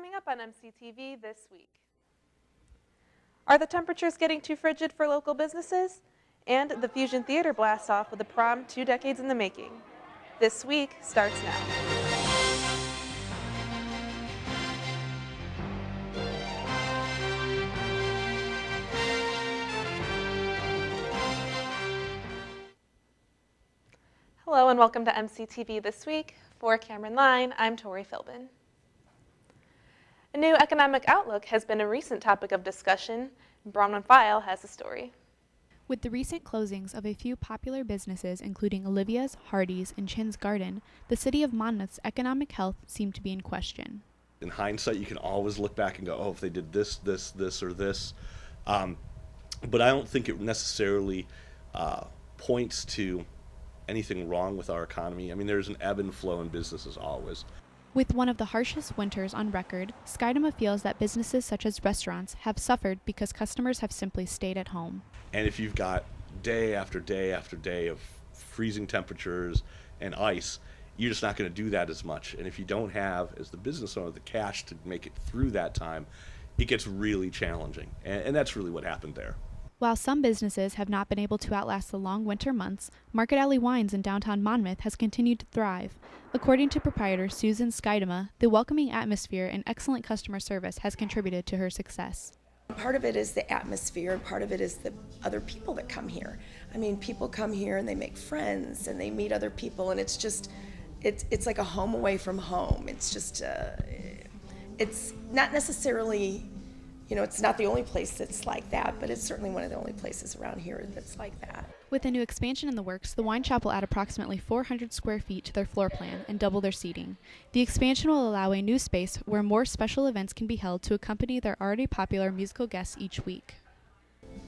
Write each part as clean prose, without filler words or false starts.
Coming up on MCTV this week. Are the temperatures getting too frigid for local businesses? And the Fusion Theater blasts off with a prom 2 decades in the making. This week starts now. Hello and welcome to MCTV This Week. For Cameron Line, I'm Tori Philbin. A new economic outlook has been a recent topic of discussion. Braun on File has the story. With the recent closings of a few popular businesses, including Olivia's, Hardee's, and Chin's Garden, the city of Monmouth's economic health seemed to be in question. In hindsight, you can always look back and go, oh, if they did this, or this. But I don't think it necessarily points to anything wrong with our economy. I mean, there's an ebb and flow in businesses always. With one of the harshest winters on record, Skydoma feels that businesses such as restaurants have suffered because customers have simply stayed at home. And if you've got day after day after day of freezing temperatures and ice, you're just not going to do that as much. And if you don't have, as the business owner, the cash to make it through that time, it gets really challenging. And that's really what happened there. While some businesses have not been able to outlast the long winter months, Market Alley Wines in downtown Monmouth has continued to thrive. According to proprietor Susan Skydoma, the welcoming atmosphere and excellent customer service has contributed to her success. Part of it is the atmosphere, and part of it is the other people that come here. I mean, people come here and they make friends and they meet other people, and it's just, it's like a home away from home. It's just, it's not necessarily, you know, it's not the only place that's like that, but it's certainly one of the only places around here that's like that. With a new expansion in the works, the wine shop will add approximately 400 square feet to their floor plan and double their seating. The expansion will allow a new space where more special events can be held to accompany their already popular musical guests each week.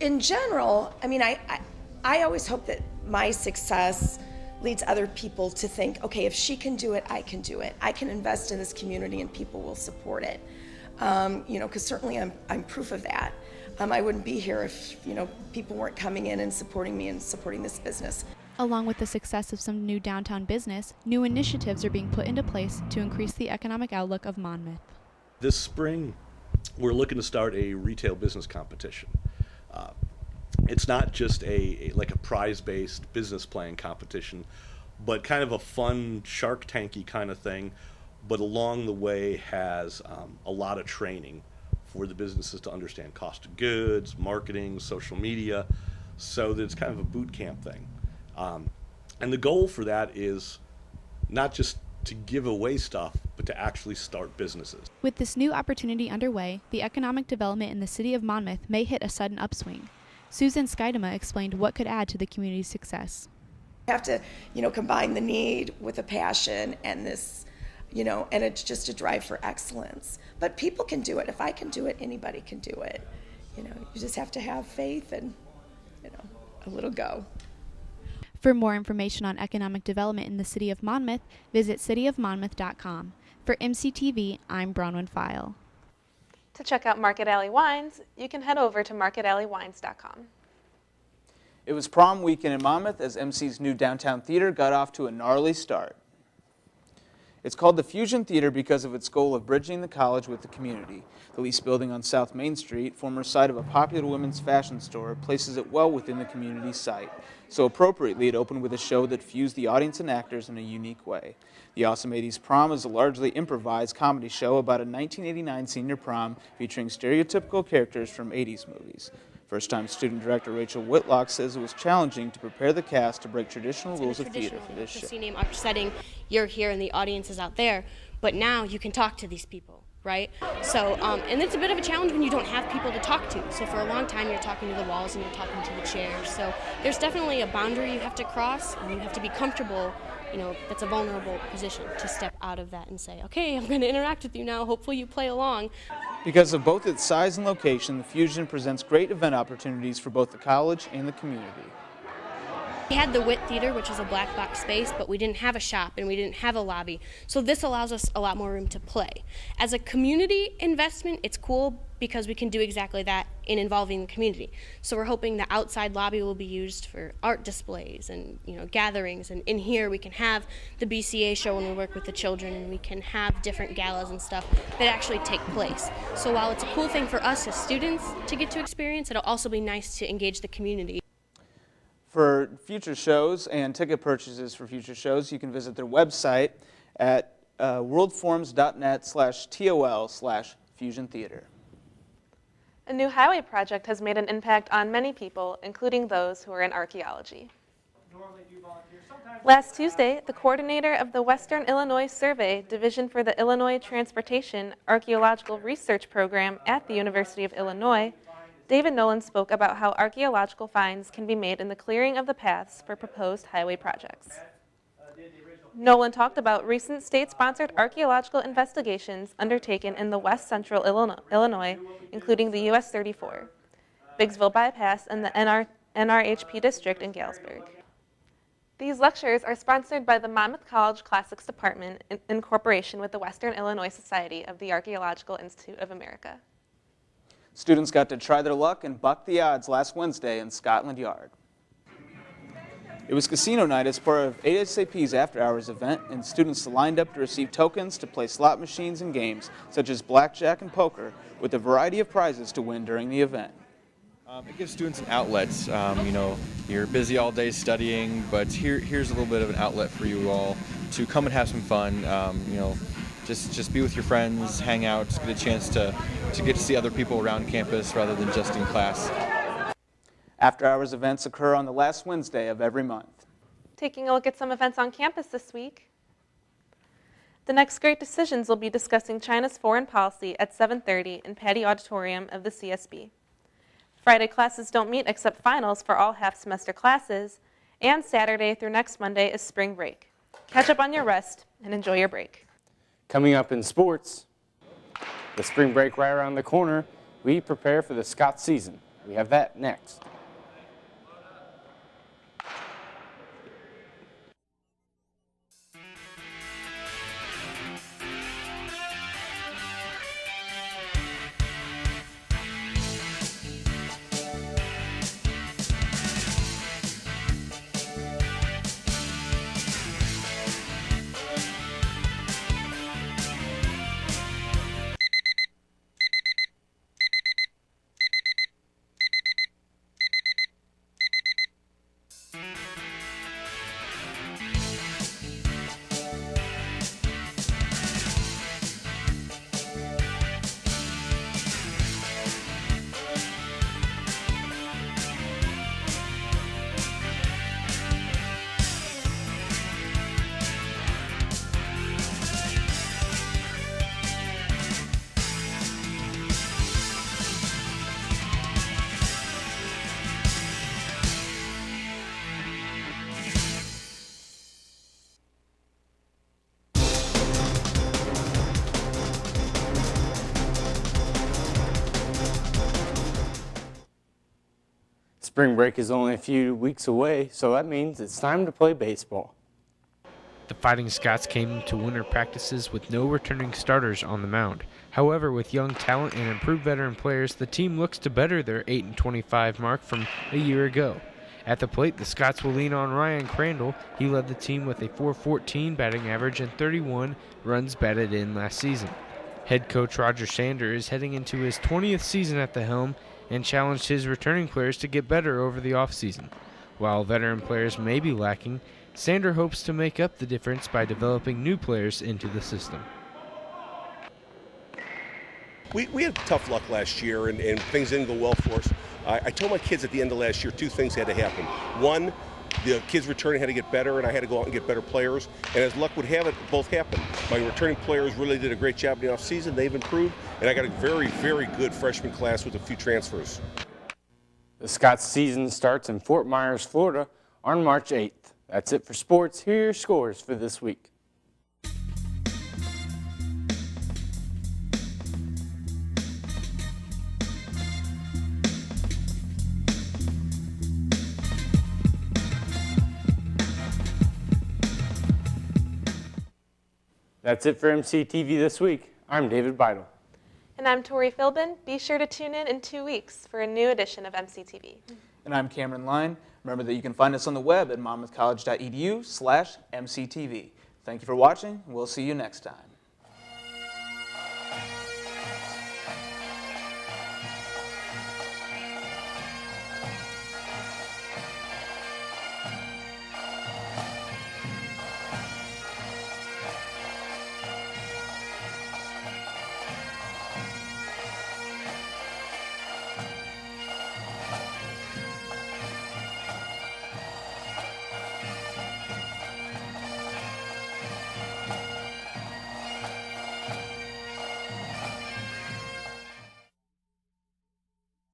In general, I mean, I always hope that my success leads other people to think, okay, if she can do it, I can do it. I can invest in this community and people will support it. You know, because certainly I'm proof of that. I wouldn't be here if, you know, people weren't coming in and supporting me and supporting this business. Along with the success of some new downtown business, new initiatives are being put into place to increase the economic outlook of Monmouth. This spring, we're looking to start a retail business competition. It's not just like a prize-based business plan competition, but kind of a fun Shark Tanky kind of thing, but along the way has a lot of training for the businesses to understand cost of goods, marketing, social media, so that it's kind of a boot camp thing. And the goal for that is not just to give away stuff, but to actually start businesses. With this new opportunity underway, the economic development in the city of Monmouth may hit a sudden upswing. Susan Skydoma explained what could add to the community's success. You have to, you know, combine the need with a passion and this, you know, and it's just a drive for excellence. But people can do it. If I can do it, anybody can do it. You know, you just have to have faith and, you know, a little go. For more information on economic development in the city of Monmouth, visit cityofmonmouth.com. For MCTV, I'm Bronwyn File. To check out Market Alley Wines, you can head over to marketalley.wines.com. It was prom weekend in Monmouth as MC's new downtown theater got off to a gnarly start. It's called the Fusion Theater because of its goal of bridging the college with the community. The leased building on South Main Street, former site of a popular women's fashion store, places it well within the community site. So appropriately, it opened with a show that fused the audience and actors in a unique way. The Awesome 80s Prom is a largely improvised comedy show about a 1989 senior prom featuring stereotypical characters from 80s movies. First-time student director Rachel Whitlock says it was challenging to prepare the cast to break traditional rules of theater for this show. Name art setting, you're here and the audience is out there, but now you can talk to these people, right? So, and it's a bit of a challenge when you don't have people to talk to. So for a long time you're talking to the walls and you're talking to the chairs. So there's definitely a boundary you have to cross, and you have to be comfortable. You know, that's a vulnerable position to step out of that and say, okay, I'm going to interact with you now. Hopefully you play along. Because of both its size and location, the Fusion presents great event opportunities for both the college and the community. We had the WIT Theater, which is a black box space, but we didn't have a shop and we didn't have a lobby. So this allows us a lot more room to play. As a community investment, it's cool because we can do exactly that in involving the community. So we're hoping the outside lobby will be used for art displays and gatherings. And in here we can have the BCA show when we work with the children, and we can have different galas and stuff that actually take place. So while it's a cool thing for us as students to get to experience, it'll also be nice to engage the community. For future shows and ticket purchases for future shows, you can visit their website at worldforums.net/TOL/Fusion Theater. A new highway project has made an impact on many people, including those who are in archaeology. Last Tuesday, the coordinator of the Western Illinois Survey Division for the Illinois Transportation Archaeological Research Program at the University of Illinois, David Nolan spoke about how archaeological finds can be made in the clearing of the paths for proposed highway projects. Nolan talked about recent state-sponsored archaeological investigations undertaken in the west central Illinois, including the US 34, Biggsville Bypass, and the NRHP district in Galesburg. These lectures are sponsored by the Monmouth College Classics Department in cooperation with the Western Illinois Society of the Archaeological Institute of America. Students got to try their luck and buck the odds last Wednesday in Scotland Yard. It was casino night as part of ASAP's after-hours event, and students lined up to receive tokens to play slot machines and games such as blackjack and poker, with a variety of prizes to win during the event. It gives students an outlet. You're busy all day studying, but here's a little bit of an outlet for you all to come and have some fun. Just be with your friends, hang out, get a chance to get to see other people around campus rather than just in class. After-hours events occur on the last Wednesday of every month. Taking a look at some events on campus this week. The next Great Decisions will be discussing China's foreign policy at 7:30 in Patty Auditorium of the CSB. Friday classes don't meet except finals for all half-semester classes, and Saturday through next Monday is spring break. Catch up on your rest and enjoy your break. Coming up in sports, the spring break right around the corner, we prepare for the Scots season. We have that next. Spring break is only a few weeks away, so that means it's time to play baseball. The Fighting Scots came to winter practices with no returning starters on the mound. However, with young talent and improved veteran players, the team looks to better their 8-25 mark from a year ago. At the plate, the Scots will lean on Ryan Crandall. He led the team with a .414 batting average and 31 runs batted in last season. Head coach Roger Sander is heading into his 20th season at the helm and challenged his returning players to get better over the offseason. While veteran players may be lacking, Sander hopes to make up the difference by developing new players into the system. We had tough luck last year, and things didn't go well for us. I told my kids at the end of last year 2 things had to happen. One, the kids returning had to get better, and I had to go out and get better players. And as luck would have it, both happened. My returning players really did a great job in the offseason. They've improved, and I got a very, very good freshman class with a few transfers. The Scots season starts in Fort Myers, Florida on March 8th. That's it for sports. Here are your scores for this week. That's it for MCTV this week. I'm David Beidel. And I'm Tori Philbin. Be sure to tune in 2 weeks for a new edition of MCTV. And I'm Cameron Line. Remember that you can find us on the web at monmouthcollege.edu/MCTV. Thank you for watching. We'll see you next time.